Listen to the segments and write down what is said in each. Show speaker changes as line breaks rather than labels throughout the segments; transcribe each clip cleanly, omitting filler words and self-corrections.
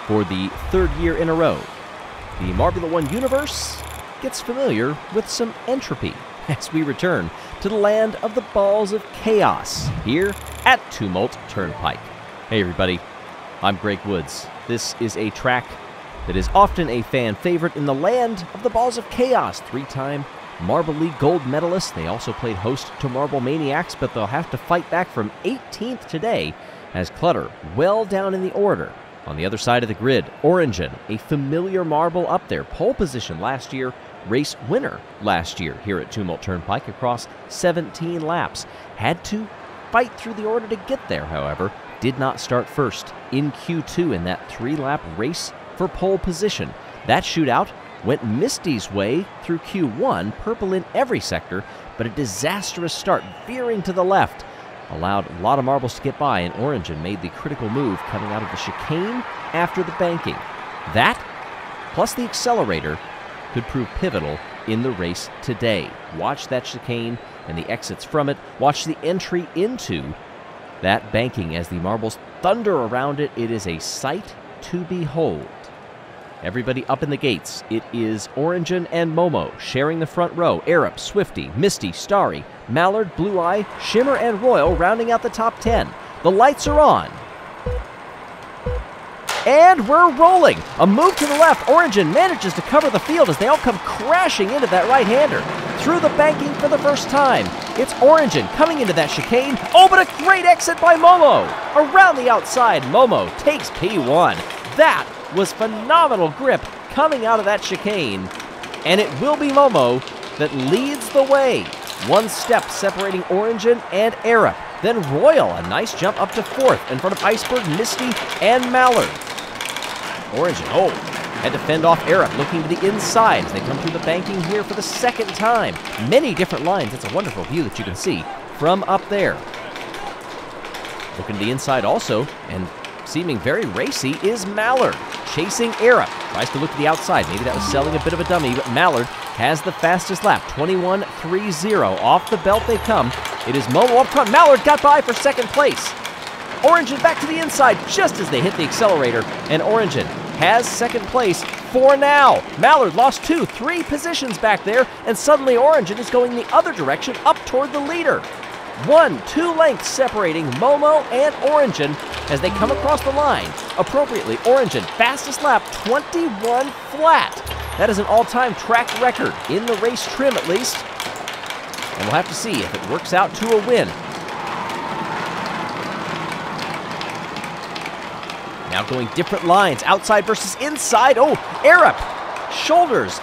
For the third year in a row, the Marbula 1 universe gets familiar with some entropy as we return to the land of the balls of chaos here at Tumult Turnpike. Hey everybody, I'm Greg Woods. This is a track that is often a fan favorite in the land of the balls of chaos. Three-time Marble League gold medalists. They also played host to Marble Maniacs, but they'll have to fight back from 18th today as Clutter well down in the order. On the other side of the grid, Origin, a familiar marble up there, pole position last year, race winner last year here at Tumult Turnpike across 17 laps. Had to fight through the order to get there, however. Did not start first in Q2 in that 3-lap race for pole position. That shootout went Misty's way through Q1, purple in every sector, but a disastrous start, veering to the left. Allowed a lot of marbles to get by, and Origin made the critical move coming out of the chicane after the banking. That, plus the accelerator, could prove pivotal in the race today. Watch that chicane and the exits from it. Watch the entry into that banking as the marbles thunder around it. It is a sight to behold. Everybody up in the gates. It is Origin and Momo sharing the front row. Arup, Swifty, Misty, Starry, Mallard, Blue Eye, Shimmer, and Royal rounding out the top 10. The lights are on. And we're rolling. A move to the left. Origin manages to cover the field as they all come crashing into that right-hander. Through the banking for the first time. It's Origin coming into that chicane. Oh, but a great exit by Momo. Around the outside, Momo takes P1. That was phenomenal grip coming out of that chicane. And it will be Momo that leads the way. One step separating Origin and Arup. Then Royal, a nice jump up to 4th in front of Iceberg, Misty, and Mallard. Origin, had to fend off Arup, looking to the inside as they come through the banking here for the second time. Many different lines. It's a wonderful view that you can see from up there. Looking to the inside also, and seeming very racy, is Mallard. Chasing Arup. Tries to look to the outside. Maybe that was selling a bit of a dummy, but Mallard has the fastest lap. 21.30. Off the belt they come. It is Momo up front. Mallard got by for second place. Origin back to the inside just as they hit the accelerator, and Origin has second place for now. Mallard lost 3 positions back there, and suddenly Origin is going the other direction up toward the leader. 2 lengths separating Momo and Origin as they come across the line. Appropriately, Origin, fastest lap, 21 flat. That is an all-time track record, in the race trim at least. And we'll have to see if it works out to a win. Now going different lines, outside versus inside. Oh, Arup, shoulders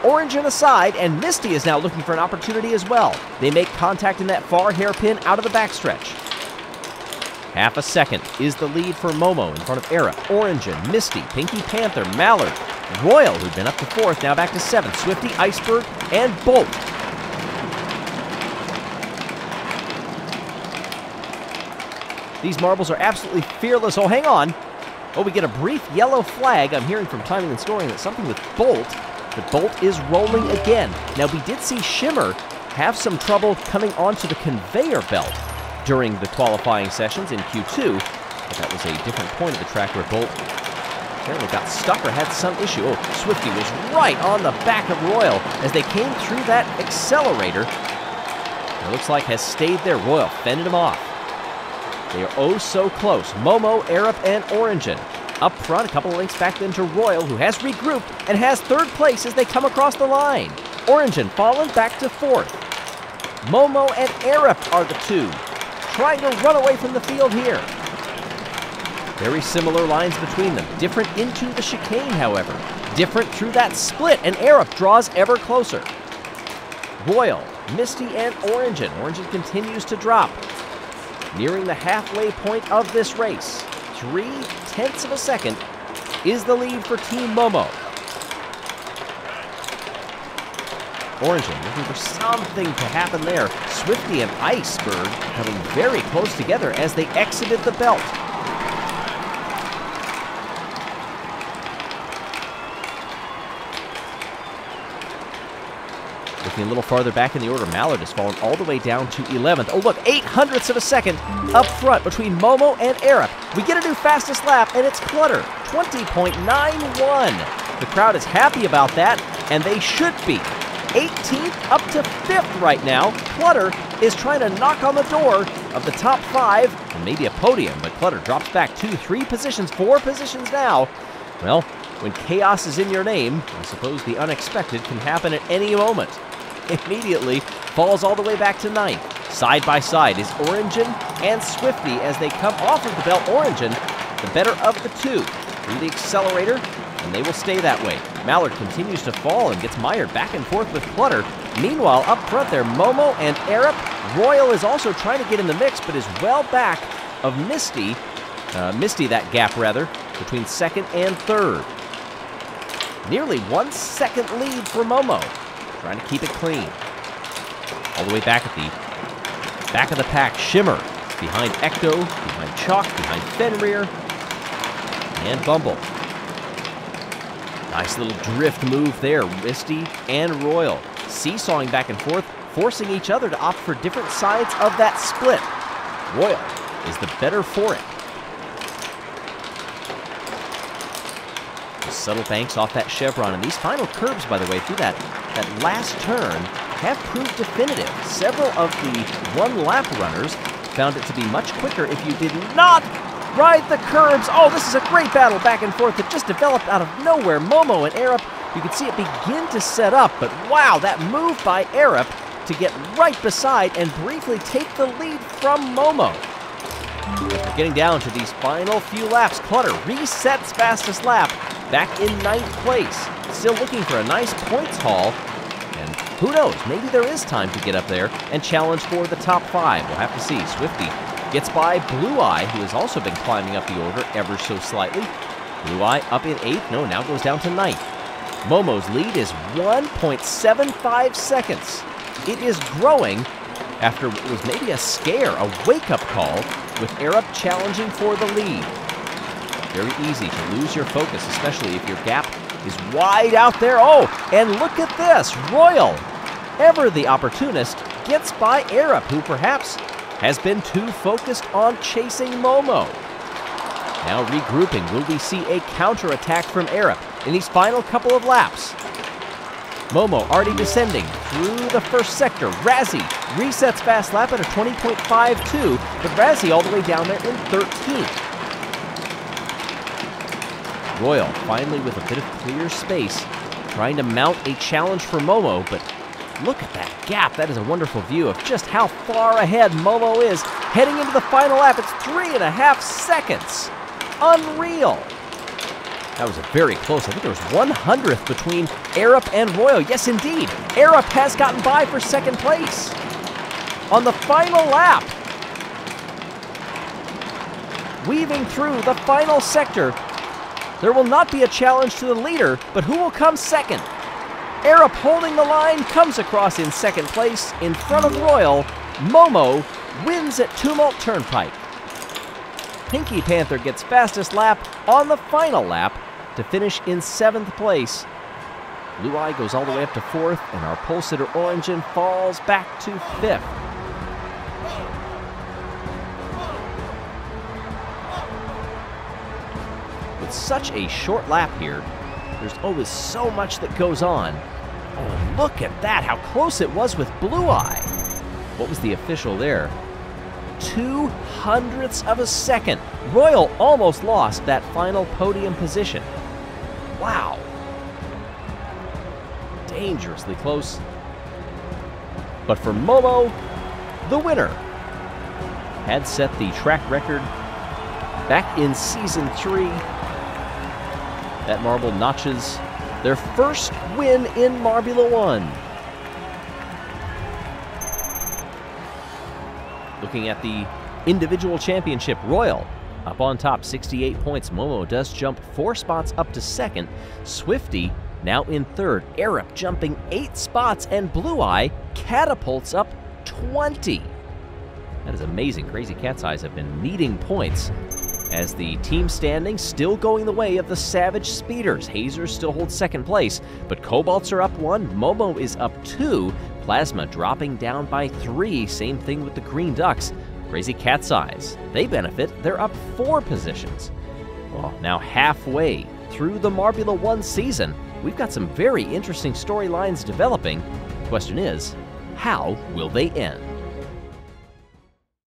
Origin aside, and Misty is now looking for an opportunity as well. They make contact in that far hairpin out of the backstretch. Half a second is the lead for Momo in front of Arup, Origin, Misty, Pinky Panther, Mallard, Royal, who'd been up to 4th, now back to 7th, Swifty, Iceberg, and Bolt. These marbles are absolutely fearless. Oh, hang on. Oh, we get a brief yellow flag. I'm hearing from timing and scoring that something with Bolt. But Bolt is rolling again. Now, we did see Shimmer have some trouble coming onto the conveyor belt during the qualifying sessions in Q2. But that was a different point of the track where Bolt apparently got stuck or had some issue. Oh, Swifty was right on the back of Royal as they came through that accelerator. It looks like has stayed there. Royal fended him off. They are oh so close. Momo, Arup, and Origin. Up front, a couple of lengths back then to Royal, who has regrouped and has 3rd place as they come across the line. Origin fallen back to 4th. Momo and Arup are the 2, trying to run away from the field here. Very similar lines between them. Different into the chicane, however. Different through that split, and Arup draws ever closer. Royal, Misty, and Origin. Origin continues to drop. Nearing the halfway point of this race. 0.3 of a second is the lead for Team Momo. Origin looking for something to happen there. Swifty and Iceberg coming very close together as they exited the belt. Looking a little farther back in the order, Mallard has fallen all the way down to 11th. Oh, look, 0.08 of a second up front between Momo and Arup. We get a new fastest lap, and it's Clutter, 20.91. The crowd is happy about that, and they should be. 18th up to 5th right now. Clutter is trying to knock on the door of the top 5 and maybe a podium, but Clutter drops back 2, 3 positions, 4 positions now. Well, when chaos is in your name, I suppose the unexpected can happen at any moment. Immediately falls all the way back to 9th. Side by side is Orangin and Swifty as they come off of the belt. Orangin, the better of the two, through the accelerator, and they will stay that way. Mallard continues to fall and gets mired back and forth with Clutter. Meanwhile, up front there, Momo and Arup. Royal is also trying to get in the mix, but is well back of Misty, that gap rather, between 2nd and 3rd. Nearly 1 second lead for Momo, trying to keep it clean. All the way back at the back of the pack, Shimmer, behind Ecto, behind Chalk, behind Fenrir, and Bumble. Nice little drift move there, Misty and Royal, seesawing back and forth, forcing each other to opt for different sides of that split. Royal is the better for it. Subtle banks off that chevron, and these final curbs, by the way, through that last turn have proved definitive. Several of the one-lap runners found it to be much quicker if you did not ride the curbs. Oh, this is a great battle back and forth that just developed out of nowhere. Momo and Arup, you can see it begin to set up, but wow, that move by Arup to get right beside and briefly take the lead from Momo. After getting down to these final few laps, Clutter resets fastest lap, back in 9th place. Still looking for a nice points haul, and who knows, maybe there is time to get up there and challenge for the top 5. We'll have to see. Swifty gets by Blue Eye, who has also been climbing up the order ever so slightly. Blue Eye up in 8th, no, now goes down to 9th. Momo's lead is 1.75 seconds. It is growing after what was maybe a scare, a wake-up call, with Arup challenging for the lead. Very easy to lose your focus, especially if your gap is wide out there. Oh, and look at this. Royal, ever the opportunist, gets by Arup, who perhaps has been too focused on chasing Momo. Now regrouping, will we see a counterattack from Arup in these final couple of laps? Momo already descending through the first sector. Razzie resets fast lap at a 20.52, but Razzie all the way down there in 13th. Royal finally with a bit of clear space, trying to mount a challenge for Momo, but look at that gap. That is a wonderful view of just how far ahead Momo is. Heading into the final lap, it's 3.5 seconds. Unreal. That was a very close. I think there was 1/100th between Arup and Royal. Yes, indeed. Arup has gotten by for 2nd place on the final lap. Weaving through the final sector. There will not be a challenge to the leader, but who will come 2nd? Arup holding the line, comes across in 2nd place in front of Royal. Momo wins at Tumult Turnpike. Pinky Panther gets fastest lap on the final lap to finish in 7th place. Blue Eye goes all the way up to 4th, and our pole sitter Orangin falls back to 5th. With such a short lap here, there's always so much that goes on. Oh, look at that, how close it was with Blue Eye. What was the official there? 0.02 of a second. Royal almost lost that final podium position. Wow. Dangerously close. But for Momo, the winner, had set the track record back in Season 3. That marble notches their first win in Marbula 1. Looking at the individual championship, Royal up on top, 68 points. Momo does jump 4 spots up to 2nd. Swifty now in 3rd. Arup jumping 8 spots, and Blue Eye catapults up 20. That is amazing. Crazy Cat's Eyes have been needing points as the team standings still going the way of the Savage Speeders. Hazers still hold second place, but Cobalts are up 1, Momo is up 2, Plasma dropping down by 3, same thing with the Green Ducks. Crazy Cat's Eyes, they benefit, they're up 4 positions. Well, now halfway through the Marbula 1 season, we've got some very interesting storylines developing. The question is, how will they end?